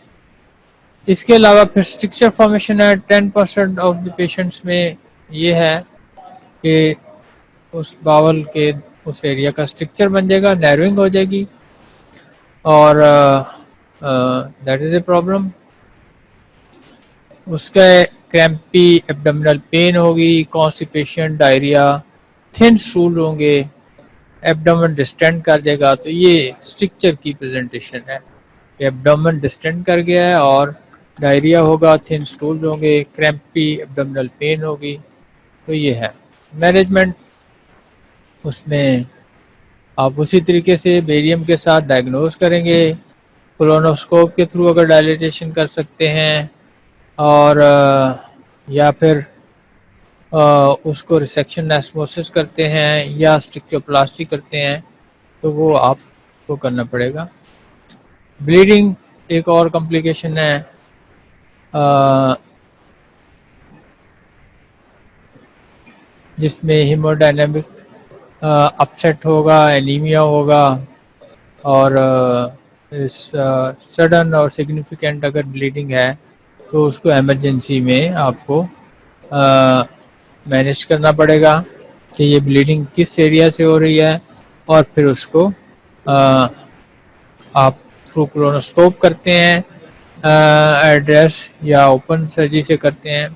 इसके अलावा फिर स्ट्रक्चर फॉर्मेशन है 10% ऑफ द पेशेंट्स में ये है कि उस बावल के उस एरिया का स्ट्रक्चर बन जाएगा, नैरोइंग हो जाएगी, और दैट इज ए प्रॉब्लम। उसका क्रैम्पी एब्डोमिनल पेन होगी, कॉन्स्टिपेशन, डायरिया, थिन स्टूल होंगे, एब्डोमेन डिस्टेंड कर देगा। तो ये स्ट्रक्चर की प्रेजेंटेशन है, एब्डोमेन डिस्टेंड कर गया है और डायरिया होगा, थिन स्टूल होंगे, क्रैम्पी एब्डोमिनल पेन होगी। तो ये है मैनेजमेंट। उसमें आप उसी तरीके से बेरियम के साथ डायग्नोज करेंगे, कोलोनोस्कोप के थ्रू अगर डायलिटेशन कर सकते हैं, और या फिर उसको रिसेक्शन एस्मोसिस करते हैं या स्टिक्योप्लास्टी करते हैं, तो वो आपको करना पड़ेगा। ब्लीडिंग एक और कॉम्प्लिकेशन है, जिसमें हीमोडायनेमिक अपसेट होगा, एनीमिया होगा, और इस सडन और सिग्निफिकेंट अगर ब्लीडिंग है तो उसको इमरजेंसी में आपको मैनेज करना पड़ेगा कि ये ब्लीडिंग किस एरिया से हो रही है, और फिर उसको आप थ्रू कोलोनोस्कोप करते हैं, एड्रेस या ओपन सर्जरी से करते हैं।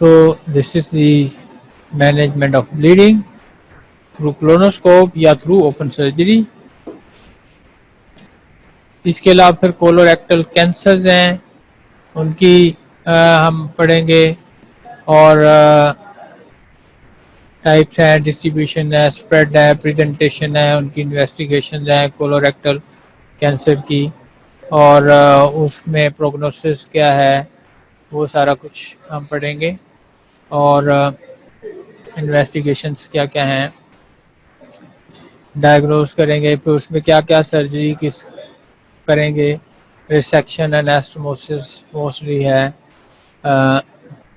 तो this is the management of bleeding through colonoscope या थ्रू ओपन सर्जरी। इसके अलावा फिर कोलोरेक्टल कैंसर्स हैं, उनकी हम पढ़ेंगे, और टाइप्स हैं, डिस्ट्रीब्यूशन है, स्प्रेड है, प्रेजेंटेशन है, उनकी इन्वेस्टिगेशन है कोलोरेक्टल कैंसर की, और उसमें प्रोग्नोसिस क्या है वो सारा कुछ हम पढ़ेंगे, और इन्वेस्टिगेशंस क्या क्या हैं डायग्नोज करेंगे, फिर उसमें क्या क्या सर्जरी किस करेंगे। रिसेक्शन एनास्टोमोसिस मोस्टली है,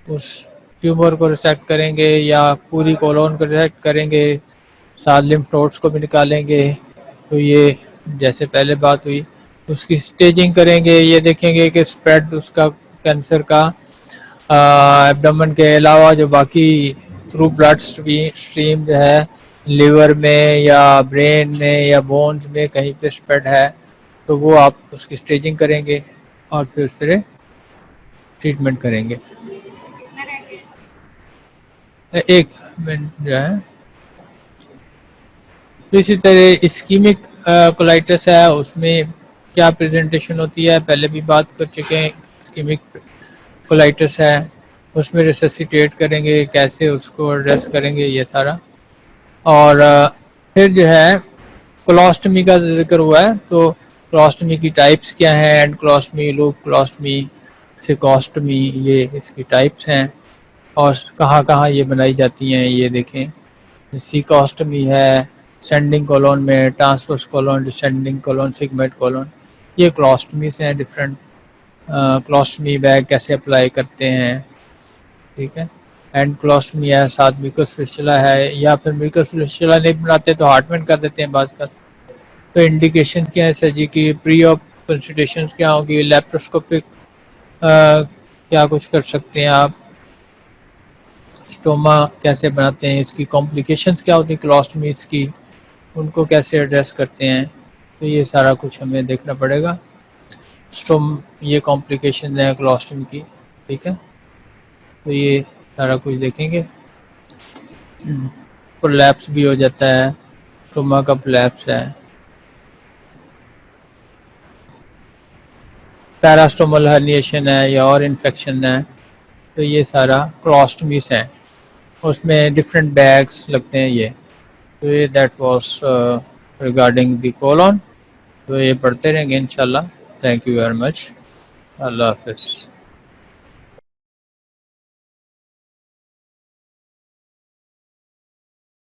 उस ट्यूमर को रिसेक्ट करेंगे या पूरी कोलोन को रिसेक्ट करेंगे, साथ लिम्फ नोड्स को भी निकालेंगे। तो ये जैसे पहले बात हुई, उसकी स्टेजिंग करेंगे, ये देखेंगे कि स्प्रेड उसका कैंसर का एब्डोमेन के अलावा जो बाकी थ्रू ब्लड स्ट्रीम है लिवर में या ब्रेन में या बोन्स में कहीं पे स्प्रेड है, तो वो आप उसकी स्टेजिंग करेंगे और फिर उस तरह ट्रीटमेंट करेंगे। एक मिनट जो है, तो इसी तरह इस्कीमिक कोलाइटिस है, उसमें क्या प्रेजेंटेशन होती है पहले भी बात कर चुके हैं। इस्कीमिक कोलाइटिस है, उसमें रिससिटेट करेंगे, कैसे उसको एड्रेस करेंगे, ये सारा। और फिर जो है कोलोस्टमी का जिक्र हुआ है, तो कोलोस्टमी की टाइप्स क्या हैं, एंड कोलोस्टमी, लूप कोलोस्टमी, सिकोस्टमी, ये इसकी टाइप्स हैं और कहाँ कहाँ ये बनाई जाती हैं ये देखें। सिकोस्टमी है सेंडिंग कॉलोन में, transverse colon, descending colon, sigmoid colon, ये कोलोस्टमीज हैं डिफरेंट। कोलोस्टमी बैग कैसे अप्लाई करते हैं, ठीक है। एंड कोलोस्टमी है, साथ म्यूकस फिस्टुला है, या फिर म्यूकस फिस्टुला नहीं बनाते तो हार्टमेंट कर देते हैं बात का। तो इंडिकेशन क्या है सर जी की, प्री ऑप कंसल्टेशन क्या होगी, लेप्रोस्कोपिक क्या कुछ कर सकते हैं आप, स्टोमा कैसे बनाते हैं, इसकी कॉम्प्लिकेशंस क्या होती है कोलोस्टमीज की, उनको कैसे एड्रेस करते हैं, तो ये सारा कुछ हमें देखना पड़ेगा। स्टोम ये कॉम्प्लिकेशन है कोलोस्टमी की, ठीक है, तो ये सारा कुछ देखेंगे। प्रोलैप्स भी हो जाता है, स्टोमा का प्रोलैप्स है, पैरास्टोमल हर्निएशन है या और इन्फेक्शन है, तो ये सारा कोलोस्टमीज हैं, उसमें डिफरेंट बैग्स लगते हैं ये। तो ये that was regarding the colon, तो ये पढ़ते रहेंगे इंशाल्लाह। थैंक यू वेरी मच, अल्लाह हाफिज़।